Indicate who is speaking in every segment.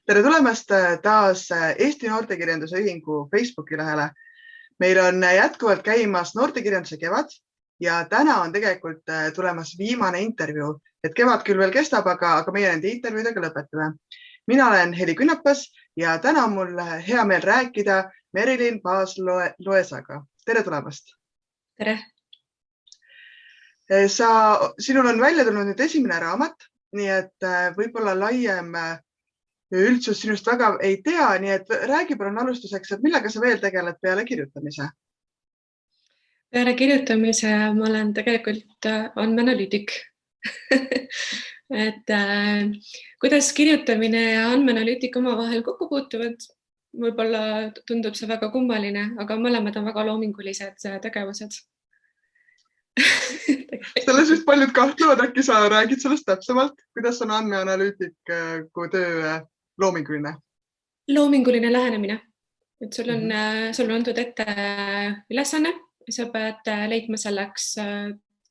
Speaker 1: Tere tulemast taas Eesti Noortekirjanduse Ühingu Facebooki lehele. Meil on jätkuvalt käimas noortekirjanduse kevad ja täna on tegelikult tulemas viimane intervjuu. Et kevad küll veel kestab, aga meie nende intervjuudega lõpetame. Mina olen Heli Künnapas ja täna on mul hea meel rääkida Merilin Paas-Loesaga. Tere tulemast!
Speaker 2: Tere!
Speaker 1: Sinul on välja tulnud nüüd esimene raamat, nii et võib-olla laiem üldsus sinust väga ei tea, nii et räägi palun alustuseks, et millega sa veel tegeled peale kirjutamise?
Speaker 2: Peale kirjutamise ma olen tegelikult andmeanalüütik. Et kuidas kirjutamine ja andmeanalüütik omavahel kokku puutuvad, võib-olla tundub see väga kummaline, aga mõlemad on väga loomingulised tegevused.
Speaker 1: Selles vist paljud kahtlevad, äkki sa räägid sellest täpsemalt, kuidas on andmeanalüütiku töö loominguline?
Speaker 2: Loominguline lähenemine. Et sul on antud ette ülesanne, sa pead leidma selleks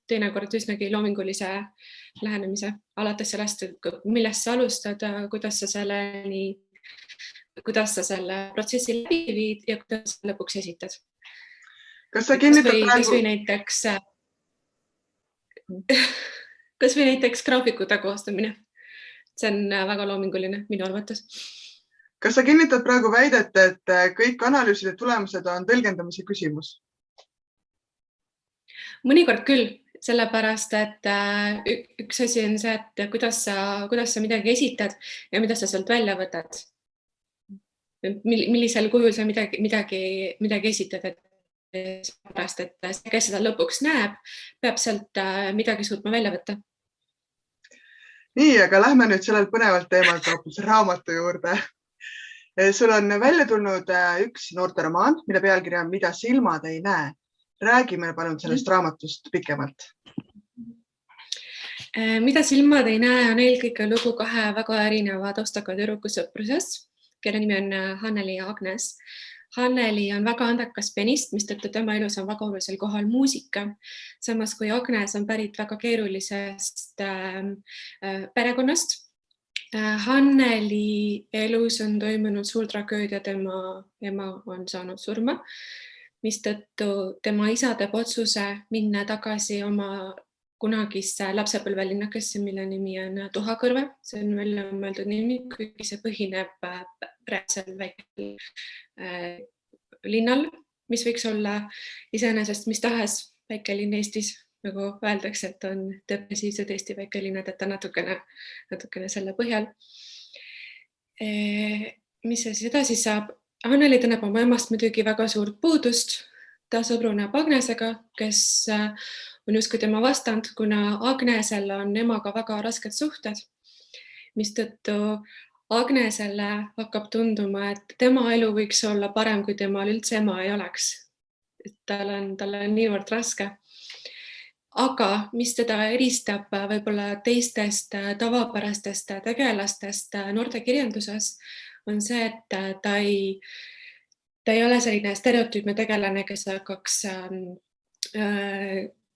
Speaker 2: teinekord üsnagi loomingulise lähenemise, alates sellest, millest sa alustad, kuidas sa selle protsessi läbi viid ja kuidas sa lõpuks esitad.
Speaker 1: Kas sa kinnitad
Speaker 2: Kas või näiteks graafikute koostamine. See on väga loominguline minu arvates.
Speaker 1: Kas sa kinnitad praegu väidet, et kõik analüüside tulemused on tõlgendamise küsimus?
Speaker 2: Mõnikord küll, sellepärast, et üks asi on see, et kuidas sa midagi esitad ja mida sa sealt välja võtad. Millisel kujul sa midagi esitad, pärast, et see, kes seda lõpuks näeb, peab sealt midagi suutma välja võtta.
Speaker 1: Nii, aga lähme nüüd sellel põnevalt teemalt hoopis raamatu juurde. Sul on välja tulnud üks noorteromaan, mille pealkiri on Mida silmad ei näe. Räägime palun sellest raamatust pikemalt.
Speaker 2: Mida silmad ei näe on eelkõige lugu kahe väga erineva taustaga tüdruku sõprusest, kelle nimi on Hanneli ja Agnes. Hanneli on väga andekas pianist, mistõttu tema elus on väga olulisel kohal muusika. Samas kui Agnes on pärit väga keerulisest perekonnast. Hanneli elus on toimunud suur tragöödia, tema ema on saanud surma, mistõttu tema isa teeb otsuse minna tagasi oma kunagisse lapsepõlvelinnakesse, mille nimi on Tuhakõrve. See on välja mõeldud nimi, kuigi see põhineb praegusel väikel linnal, mis võiks olla iseenesest mis tahes väikelinn Eestis, nagu öeldakse, et on depressiivsed Eesti väikelinnad, et ta natukene selle põhjal. Mis see edasi saab? Hanneli tunneb oma emast muidugi väga suurt puudust. Ta sõbruneb Agnesega, kes on justkui tema vastand, kuna Agnesel on emaga väga rasked suhted, mistõttu Agnesele hakkab tunduma, et tema elu võiks olla parem, kui temal üldse ema ei oleks. Tal on niivõrd raske. Aga mis teda eristab võib-olla teistest tavapärastest tegelastest noortekirjanduses, on see, et ta ei ole selline stereotüüpne tegelane, kes hakkaks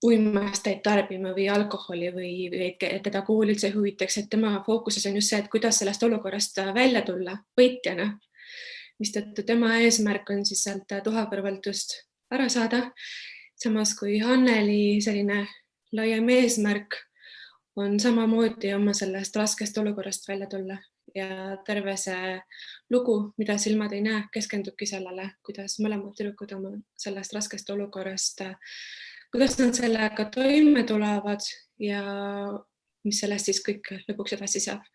Speaker 2: uimasteid tarbima või alkoholi või et teda kool üldse huvitaks, et tema fookuses on just see, et kuidas sellest olukorrast välja tulla võitjana. Mistõttu tema eesmärk on siis sealt Tuhakõrvalt ära saada. Samas kui Hanneli selline laiem eesmärk on samamoodi oma sellest raskest olukorrast välja tulla. Ja terve see lugu, Mida silmad ei näe, keskendubki sellele, kuidas mõlemad tüdrukud oma sellest raskest olukorrast, kuidas nad sellega toime tulevad ja mis sellest siis kõik lõpuks edasi saab.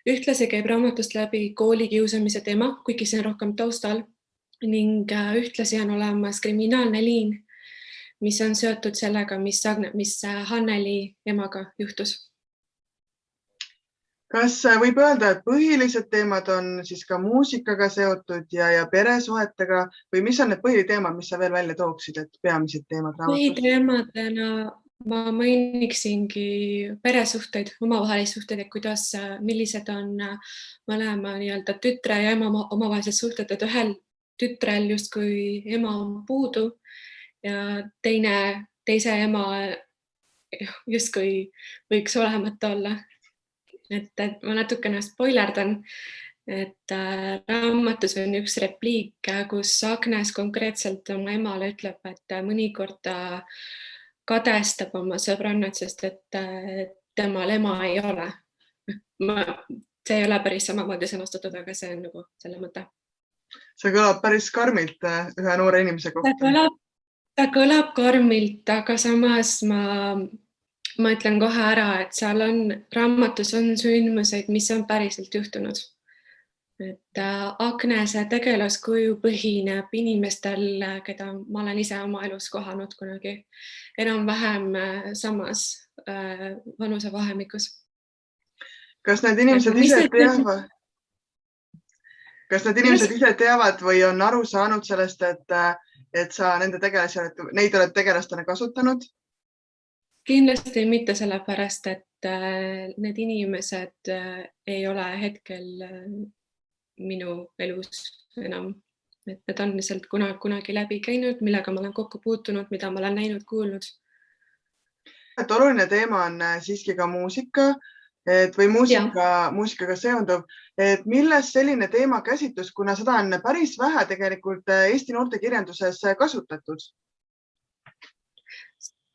Speaker 2: Ühtlasi käib raamatust läbi koolikiusamise teema, kuigi see on rohkem taustal, ning ühtlasi on olemas kriminaalne liin, mis on seotud sellega, mis Hanneli emaga juhtus.
Speaker 1: Kas võib öelda, et põhilised teemad on siis ka muusikaga seotud ja peresuhetega või mis on need põhiteemad, mis sa veel välja tooksid, et peamised teemad raamatus?
Speaker 2: Põhiteemadena ma mainiksingi peresuhteid, omavahelisi suhteid, et millised on mõlema tütre ja ema omavahelised suhted, et ühel tütrel justkui ema on puudu ja teise ema justkui võiks olemata olla. Et ma natukene spoilerdan, et raamatus on üks repliik, kus Agnes konkreetselt oma emale ütleb, et mõnikord ta kadestab oma sõbrannat, sest et temal ema ei ole. See ei ole päris samamoodi sõnastatud, aga see on nagu selle mõte.
Speaker 1: See kõlab päris karmilt ühe noore inimese kohta.
Speaker 2: Ta kõlab karmilt, aga samas ma ütlen kohe ära, et seal raamatus on sündmuseid, mis on päriselt juhtunud. Et Agnese tegelaskuju põhineb inimestel, keda ma olen ise oma elus kohanud kunagi enam-vähem samas vanusevahemikus.
Speaker 1: Kas need inimesed ise teavad või on aru saanud sellest, et sa nende tegelasi neid oled tegelastena kasutanud?
Speaker 2: Kindlasti mitte sellepärast, et need inimesed ei ole hetkel minu elus enam. Et need on lihtsalt kunagi läbi käinud, millega ma olen kokku puutunud, mida ma olen näinud, kuulnud.
Speaker 1: Et oluline teema on siiski ka muusika või muusikaga seonduv. Et milles selline teema käsitlus, kuna seda on päris vähe tegelikult Eesti noortekirjanduses kasutatud?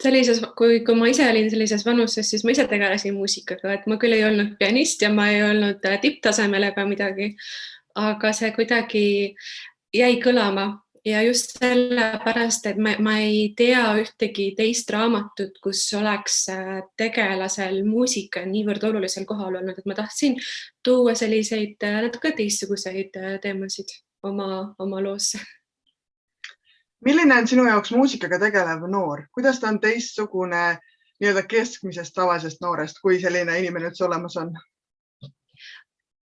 Speaker 1: Kui ma ise olin sellises vanuses, siis ma ise tegelesin muusikaga, et ma küll ei olnud pianist ja ma ei olnud tipptasemel ega midagi, aga see kuidagi jäi kõlama ja just sellepärast, et ma ei tea ühtegi teist raamatut, kus oleks tegelasel muusika niivõrd olulisel kohal olnud, et ma tahtsin tuua selliseid natuke teistsuguseid teemasid oma loosse. Milline on sinu jaoks muusikaga tegelev noor? Kuidas ta on teistsugune nii-öelda keskmisest tavalisest noorest, kui selline inimene üldse olemas on?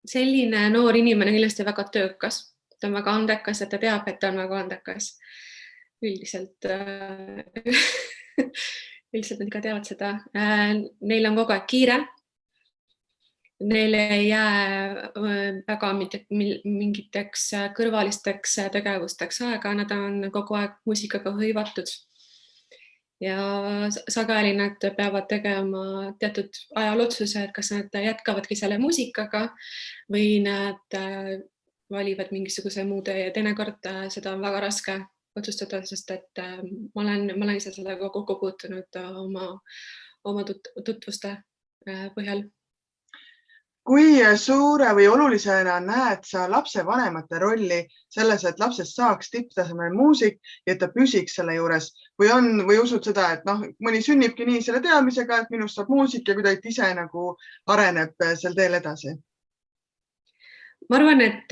Speaker 2: Selline noor inimene on kindlasti väga töökas. Ta on väga andekas, et ta teab, et ta on väga andekas. Üldiselt nad ikka teavad seda. Neil on kogu aeg kiire. Neil ei jää väga mingiteks kõrvalisteks tegevusteks aega, nad on kogu aeg muusikaga hõivatud ja sageli nad peavad tegema teatud ajal otsuse, et kas nad jätkavadki selle muusikaga või nad valivad mingisuguse muu töö ja teinekord seda on väga raske otsustada, sest et ma olen ise sellega kokku puutunud oma tutvuste põhjal.
Speaker 1: Kui suure või olulisena näed sa lapsevanemate rolli selles, et lapsest saaks tipptasemel muusik ja ta püsiks selle juures või usud seda, et mõni sünnibki nii selle teadmisega, et minust saab muusik ja kuidagi ise nagu areneb sel teel edasi?
Speaker 2: Ma arvan, et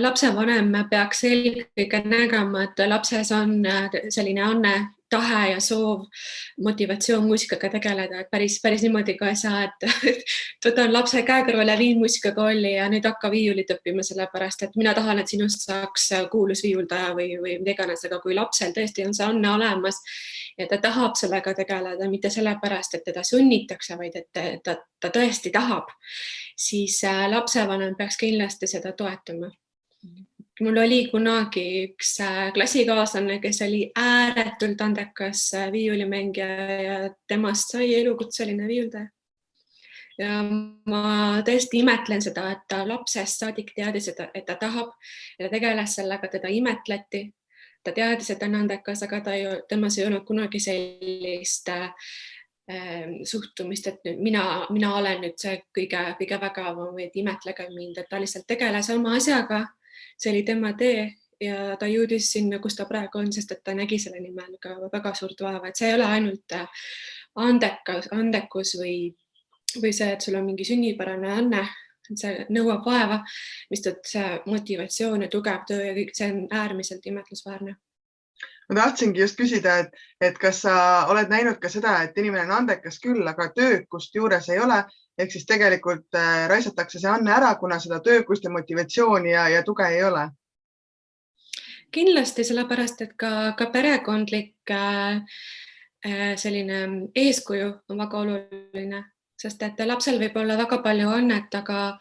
Speaker 2: lapsevanem peaks eelkõige nägema, et lapses on selline anne, tahe ja soov, motivatsioon muusikaga tegeleda, et päris niimoodi ka ei saa, et võtan lapse käe kõrval ja viin muusikakooli ja nüüd hakka viiulit õppima sellepärast, et mina tahan, et sinust saaks kuulus viiuldaja või mida iganes, aga kui lapsel tõesti on see anne olemas ja ta tahab sellega tegeleda, mitte sellepärast, et teda sunnitakse, vaid et ta tõesti tahab, siis lapsevanem peaks kindlasti seda toetama. Mul oli kunagi üks klassikaaslane, kes oli ääretult andekas viiulimängija ja temast sai elukutseline viiuldaja. Ja ma tõesti imetlen seda, et ta lapsest saadik teadis, et ta tahab ja ta tegeles sellega, teda imetleti. Ta teadis, et ta on andekas, aga temas ei olnud kunagi sellist suhtumist, et nüüd mina olen nüüd see kõige vägevam või imetlege mind, et ta lihtsalt tegeles oma asjaga. See oli tema tee ja ta jõudis sinna, kus ta praegu on, sest et ta nägi selle nimel ka väga suurt vaeva, et see ei ole ainult andekus või see, et sul on mingi sünnipärane anne, see nõuab vaeva, mistõttu see motivatsioon ja tugev töö ja kõik see on äärmiselt imetlusväärne.
Speaker 1: Ma tahtsingi just küsida, et kas sa oled näinud ka seda, et inimene on andekas küll, aga töökust juures ei ole, ehk siis tegelikult raisatakse see anne ära, kuna seda töökust ja motivatsiooni ja tuge ei ole?
Speaker 2: Kindlasti sellepärast, et ka perekondlik selline eeskuju on väga oluline, sest et lapsel võib olla väga palju annet, aga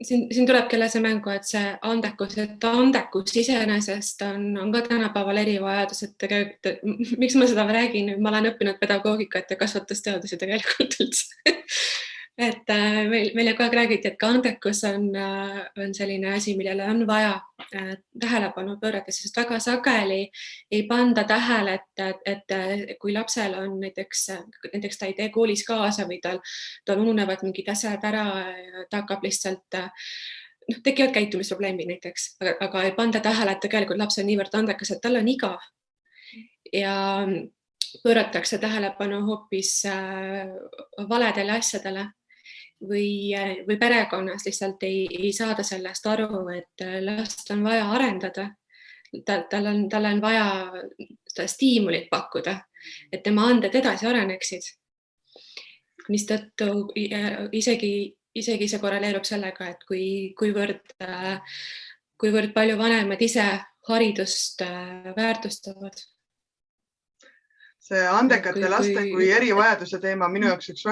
Speaker 2: siin tulebki jälle see mängu, et see andekus iseenesest on ka tänapäeval erivajadus, et tegelikult, miks ma seda räägin, ma olen õppinud pedagoogikat ja kasvatusteadusi tegelikult üldse. et meile kogu aeg räägiti, et ka andekus on selline asi, millele on vaja tähelepanu pöörata, sest väga sageli ei panda tähele, et kui lapsel on näiteks ta ei tee koolis kaasa või tal ununevad mingid asjad ära ja ta hakkab lihtsalt tekivad käitumisprobleemid näiteks, aga ei panda tähele, et tegelikult laps on niivõrd andekas, et tal on igav ja pööratakse tähelepanu hoopis valedele asjadele või perekonnas lihtsalt ei saada sellest aru, et last on vaja arendada. Tal on vaja seda stiimulit pakkuda, et tema anded edasi areneksid. Mistõttu isegi see korreleerub sellega, et kuivõrd palju vanemad ise haridust väärtustavad.
Speaker 1: See andekate laste kui erivajaduse teema minu jaoks üks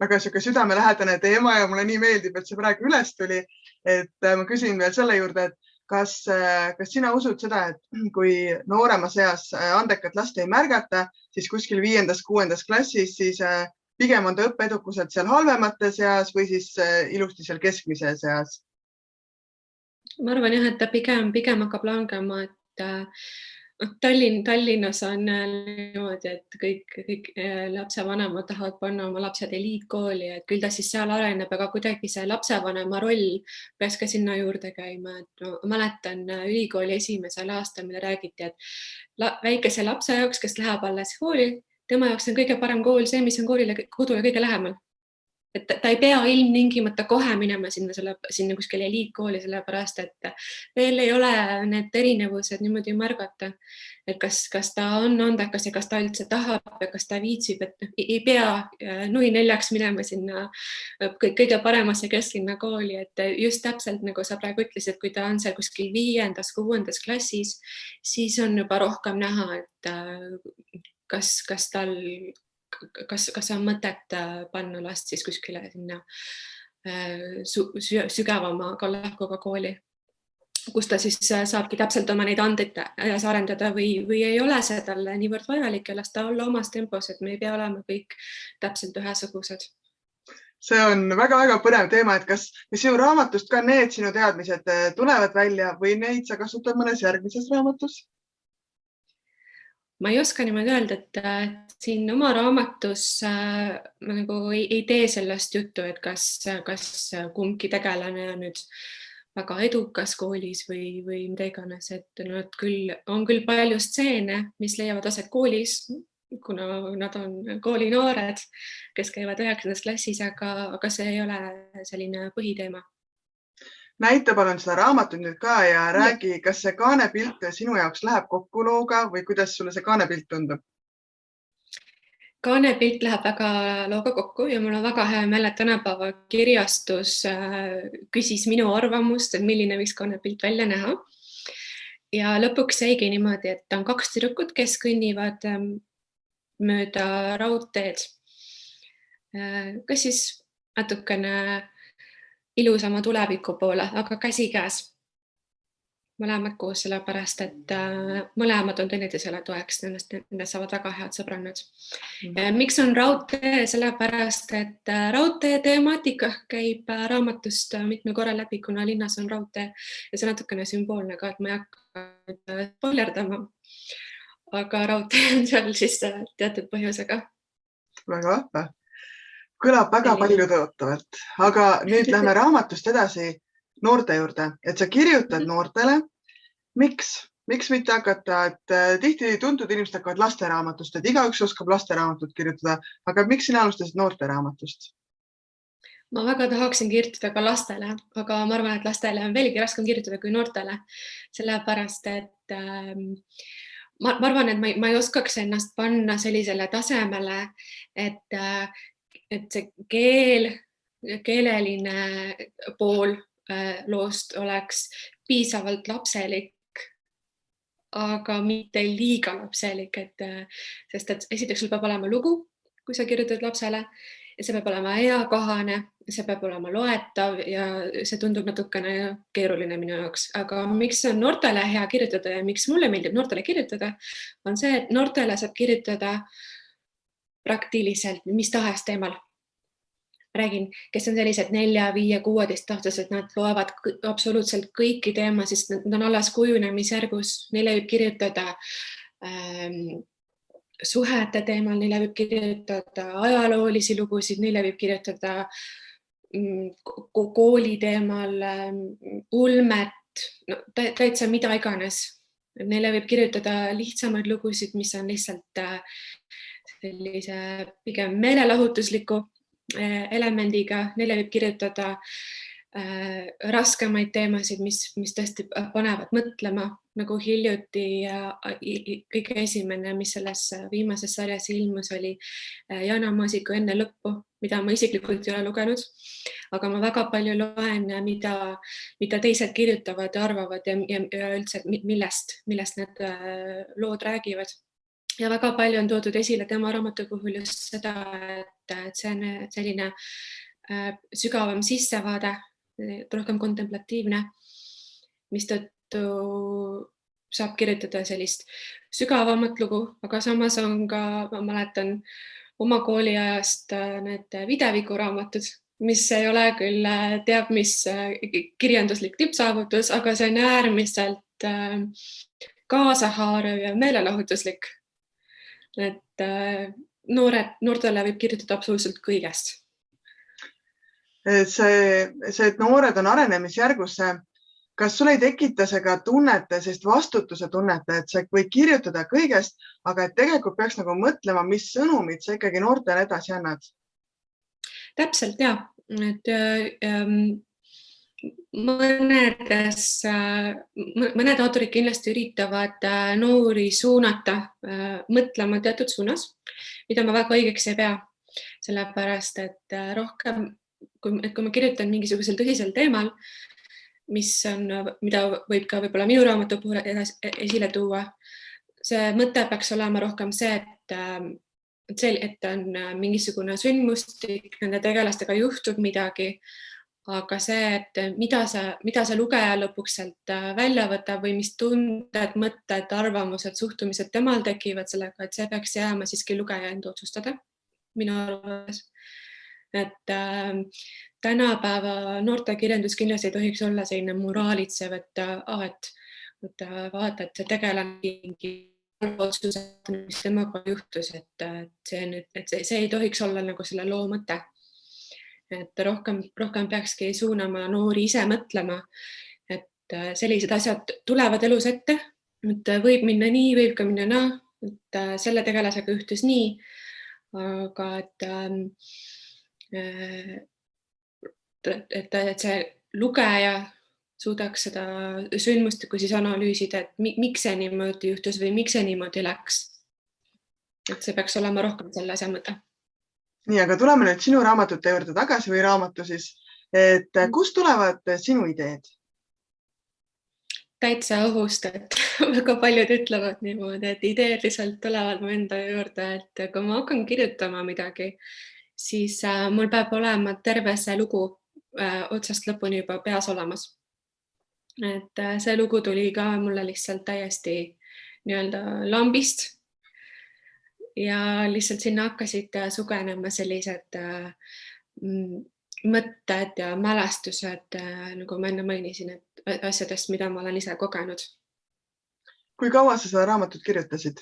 Speaker 1: väga südamelähedane teema ja mulle nii meeldib, et see praegu üles tuli. Et ma küsin veel selle juurde, et kas sina usud seda, et kui nooremas eas andekat last ei märgata, siis kuskil 5.–6. klassis, siis pigem on ta õppeedukuselt seal halvemate seas või siis ilusti seal keskmise seas?
Speaker 2: Ma arvan jah, et ta pigem hakkab langema, et Tallinnas on niimoodi, et kõik lapsevanemad tahavad panna oma lapsed eliitkooli, et küll ta siis seal areneb, aga kuidagi see lapsevanema roll peaks ka sinna juurde käima. Et ma mäletan ülikooli esimesel aastal, mille räägiti, et väikese lapse jaoks, kes läheb alles kooli, tema jaoks on kõige parem kool see, mis on kodule kõige lähemal. Et ta ei pea ilmtingimata kohe minema sinna kuskile eliitkooli, sellepärast et veel ei ole need erinevused niimoodi märgata, et kas ta on andekas ja kas ta üldse tahab ja kas ta viitsib, et ei pea nui 4 minema sinna kõige paremasse kesklinna kooli, et just täpselt nagu sa praegu ütlesid, kui ta on seal kuskil 5.–6. klassis, siis on juba rohkem näha, et kas on mõtet panna last siis kuskile sinna sügavama kallakuga kooli, kus ta siis saabki täpselt oma neid andeid edasi arendada või ei ole see talle niivõrd vajalik ja las ta olla omas tempos, et me ei pea olema kõik täpselt ühesugused.
Speaker 1: See on väga-väga põnev teema, et kas sinu raamatust ka need sinu teadmised tulevad välja või neid sa kasutad mõnes järgmises raamatus?
Speaker 2: Ma ei oska niimoodi öelda, et siin oma raamatus ma nagu ei tee sellest juttu, et kas kumbki tegelane on nüüd väga edukas koolis või mida iganes, et on küll palju stseene, mis leiavad aset koolis, kuna nad on koolinoored, kes käivad 9. klassis, aga see ei ole selline põhiteema.
Speaker 1: Näita palun seda raamatut nüüd ka ja räägi, kas see kaanepilt sinu jaoks läheb kokku looga või kuidas sulle see kaanepilt tundub?
Speaker 2: Kaanepilt läheb väga looga kokku ja mul on väga hea meel, et tänapäeva kirjastus küsis minu arvamust, et milline võiks kaanepilt välja näha. Ja lõpuks jäigi niimoodi, et on 2 tüdrukut, kes kõnnivad mööda raudteed. Kas siis natukene ilusama tuleviku poole, aga käsikäes. Mõlemad koos, sellepärast, et mõlemad on teineteisele toeks, nendest saavad väga head sõbrannad. Miks on raudtee? Sellepärast, et raudtee temaatika käib raamatust mitmel korral läbi, kuna linnas on raudtee ja see natukene sümboolne ka, et ma ei hakka spoilerdama, aga raudtee on seal siis teatud põhjusega.
Speaker 1: Väga vahva. Kõlab väga palju tõotavalt, aga nüüd lähme raamatust edasi noorte juurde, et sa kirjutad noortele. Miks mitte hakata, et tihti tuntud inimesed hakkavad lasteraamatust, et igaüks oskab lasteraamatut kirjutada, aga miks sina alustasid noorte raamatust?
Speaker 2: Ma väga tahaksin kirjutada ka lastele, aga ma arvan, et lastele on veelgi raskem kirjutada kui noortele, sellepärast, et ma arvan, et ma ei oskaks ennast panna sellisele tasemele, et see keeleline pool loost oleks piisavalt lapselik, aga mitte liiga lapselik, sest et esiteks sul peab olema lugu, kui sa kirjutad lapsele ja see peab olema eakohane, see peab olema loetav ja see tundub natukene keeruline minu jaoks, aga miks on noortele hea kirjutada ja miks mulle meeldib noortele kirjutada, on see, et noortele saab kirjutada praktiliselt mis tahes teemal. räägin, kes on sellised 4, 5, 16-aastased, nad loevad absoluutselt kõiki teema, sest nad on alles kujunemisjärgus, neile võib kirjutada suhete teemal, neile võib kirjutada ajaloolisi lugusid, neile võib kirjutada kooli teemal, ulmet, no, täitsa mida iganes. Neile võib kirjutada lihtsamaid lugusid, mis on lihtsalt sellise pigem meelelahutusliku elemendiga, neile võib kirjutada raskemaid teemasid, mis tõesti panevad mõtlema, nagu hiljuti kõige esimene, mis selles viimases sarjas ilmus, oli Jana Maasiku Enne lõppu, mida ma isiklikult ei ole lugenud, aga ma väga palju loen, mida teised kirjutavad ja arvavad ja üldse, millest need lood räägivad. Ja väga palju on toodud esile tema raamatu puhul just seda, et see on selline sügavam sissevaade, rohkem kontemplatiivne, mistõttu saab kirjutada sellist sügavamat lugu, aga samas on ka, ma mäletan oma kooliajast need Videviku raamatud, mis ei ole küll teab mis kirjanduslik tippsaavutus, aga see on äärmiselt kaasahaarav ja meelelahutuslik. Et noortele võib kirjutada absoluutselt kõigest.
Speaker 1: See, et noored on arenemisjärgus, kas sul ei tekita see ka tunnete, sest vastutuse tunnete, et sa võid kirjutada kõigest, aga et tegelikult peaks nagu mõtlema, mis sõnumid sa ikkagi noortele edasi annad?
Speaker 2: Täpselt, ja. Et mõned autorid kindlasti üritavad noori suunata mõtlema teatud suunas, mida ma väga õigeks ei pea, sellepärast, et rohkem, kui ma kirjutan mingisugusel tõsisel teemal, mida võib ka võib-olla minu raamatu puhul esile tuua, see mõte peaks olema rohkem see, et on mingisugune sündmustik, nende tegelastega juhtub midagi, aga see, et mida see lugeja lõpuks sealt välja võtab või mis tunded, mõtted, arvamused, suhtumised temal tekivad sellega, et see peaks jääma siiski lugeja enda otsustada minu arvates. Et tänapäeva noortekirjandus kindlasti ei tohiks olla selline moraalitsev, et vaata, et see tegelane mingi otsused, mis temaga juhtus, et see ei tohiks olla nagu selle loo mõte. Et rohkem peakski suunama noori ise mõtlema, et sellised asjad tulevad elus ette, et võib minna nii, võib ka minna naa, et selle tegelasega juhtus nii, aga et see lugeja suudaks seda sündmustikku siis analüüsida, et miks see niimoodi juhtus või miks see niimoodi läks. Et see peaks olema rohkem selle asja mõte.
Speaker 1: Nii, aga tuleme nüüd sinu raamatute juurde tagasi või raamatu siis, et kust tulevad sinu ideed?
Speaker 2: Täitsa õhust, et väga paljud ütlevad niimoodi, et ideed lihtsalt tulevad mu enda juurde, et kui ma hakkan kirjutama midagi, siis mul peab olema terve see lugu otsast lõpuni juba peas olemas. Et see lugu tuli ka mulle lihtsalt täiesti nii-öelda lambist. Ja lihtsalt sinna hakkasid sugenema sellised mõtted ja mälestused, nagu ma enne mainisin, et asjadest, mida ma olen ise kogenud.
Speaker 1: Kui kaua sa seda raamatut kirjutasid?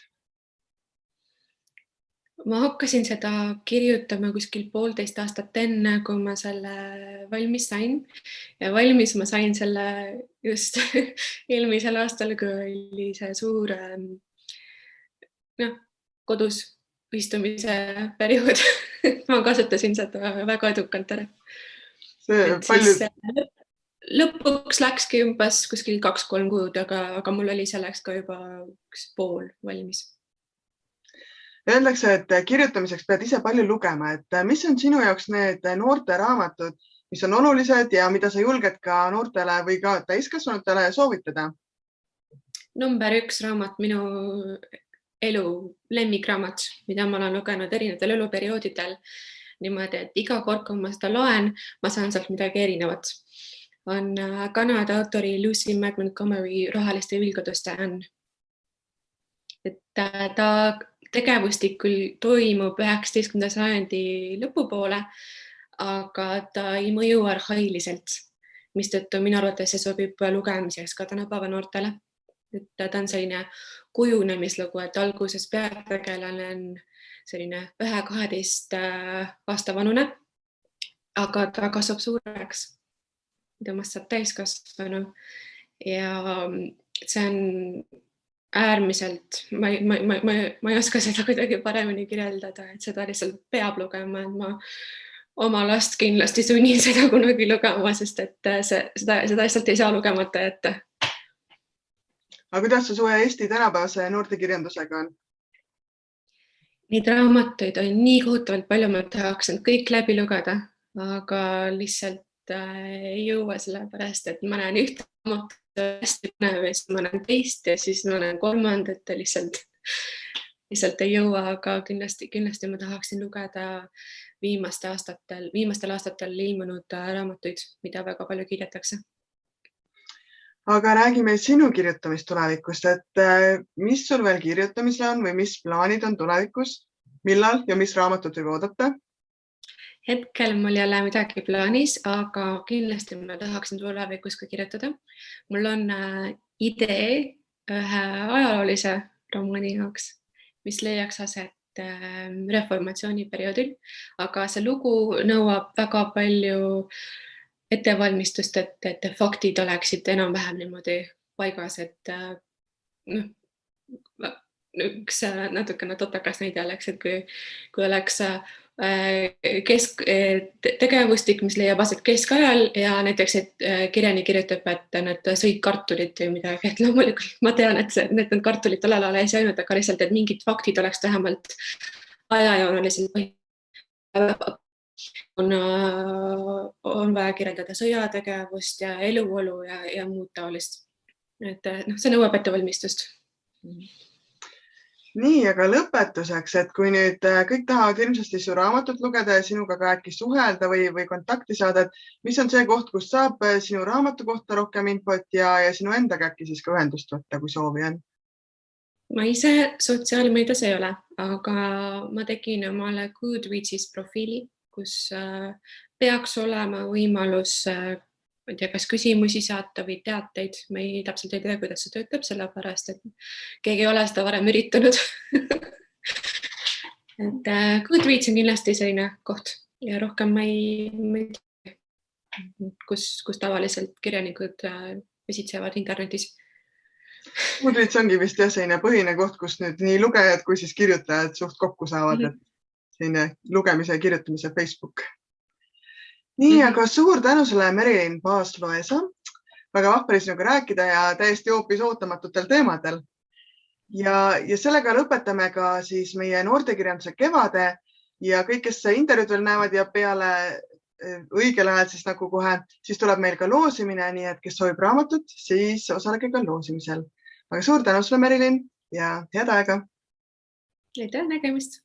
Speaker 2: Ma hakkasin seda kirjutama kuskil 1,5 aastat enne, kui ma selle valmis sain. Ja valmis ma sain selle just eelmisel aastal, kui oli see suur kodus istumise periood. Ma kasutasin seda väga edukalt ära. Lõpuks läkski umbes kuskil 2-3 kuud, aga mul oli selleks ka juba pool valmis.
Speaker 1: Öeldakse, et kirjutamiseks pead ise palju lugema, et mis on sinu jaoks need noorte raamatud, mis on olulised ja mida sa julged ka noortele või ka täiskasvanutele soovitada?
Speaker 2: Number 1 raamat minu elu lemmikraamat, mida ma olen lugenud erinevatel eluperioodidel niimoodi, et iga kord, kui ma seda loen, ma saan sealt midagi erinevat. On Kanada autori Lucy Mack Montgomery Roheliste vilgaduste Anne. Et ta tegevustik küll toimub 19. sajandi lõpupoole, aga ta ei mõju arhailiselt, mistõttu minu arvates see sobib lugemiseks ka tänapäeva noortele. Et ta on selline kujunemislugu, et alguses peategelane on selline 9-12 aasta vanune, aga ta kasvab suureks. Temast saab täiskasvanu ja see on äärmiselt, ma ei oska seda kuidagi paremini kirjeldada, et seda lihtsalt peab lugema, et ma oma last kindlasti sunnin seda kunagi lugema, sest et seda lihtsalt ei saa lugemata jätta.
Speaker 1: Aga kuidas see suhe Eesti tänapäevase noortekirjandusega on?
Speaker 2: Neid raamatuid on nii kohutavalt palju, ma tahaksin kõik läbi lugeda, aga lihtsalt ei jõua sellepärast, et ma näen ühte raamatut hästi põnev ja siis ma näen teist ja siis ma näen kolmandat ja lihtsalt ei jõua, aga kindlasti ma tahaksin lugeda viimastel aastatel ilmunud raamatuid, mida väga palju kiidetakse.
Speaker 1: Aga räägime sinu kirjutamist tulevikust, et mis sul veel kirjutamisel on või mis plaanid on tulevikus, millal ja mis raamatut võib oodata?
Speaker 2: Hetkel mul ei ole midagi plaanis, aga kindlasti ma tahaksin tulevikus ka kirjutada. Mul on idee ühe ajaloolise romaani jaoks, mis leiaks aset reformatsiooniperioodil, aga see lugu nõuab väga palju ettevalmistust, et faktid oleksid enam-vähem niimoodi paigas, et üks natukene totakas näide oleks, et kui oleks tegevustik, mis leiab aset keskajal ja näiteks, et kirjani kirjutab, et nad sõid kartulit või midagi, et loomulikult ma tean, et need kartulit tollel ajal ei söönud, aga lihtsalt, et mingid faktid oleks vähemalt ajajooneliselt on vaja kirjeldada sõjategevust ja eluolu ja muud taolist. Et see nõuab ettevalmistust.
Speaker 1: Nii, aga lõpetuseks, et kui nüüd kõik tahavad ilmsesti su raamatut lugeda ja sinuga ka äkki suhelda või kontakti saada, et mis on see koht, kus saab sinu raamatu kohta rohkem infot ja sinu endaga äkki siis ka ühendust võtta, kui soovi on?
Speaker 2: Ma ise sotsiaalmeedias ei ole, aga ma tegin omale Goodreadsis profiili, kus peaks olema võimalus, ma ei tea, kas küsimusi saata või teateid. Ma ei täpselt ei tea, kuidas see töötab, sellepärast, et keegi ei ole seda varem üritanud. Et Goodreads on kindlasti selline koht ja rohkem ma ei tea, kus tavaliselt kirjanikud esitsevad internetis.
Speaker 1: Goodreads ongi vist selline põhine koht, kus nüüd nii lugejad kui siis kirjutajad suht kokku saavad, et selline lugemise ja kirjutamise Facebook. Nii, aga suur tänu sulle, Merilin Paas-Loesa. Väga vahva sinuga rääkida ja täiesti hoopis ootamatutel teemadel. Ja sellega lõpetame ka siis meie noortekirjanduse kevade ja kõik, kes intervjuud veel näevad ja peale õigel ajal siis nagu kohe, siis tuleb meil ka loosimine, nii et kes soovib raamatut, siis osalege ka loosimisel. Aga suur tänu sulle, Merilin, ja head aega!
Speaker 2: Aitäh, nägemist!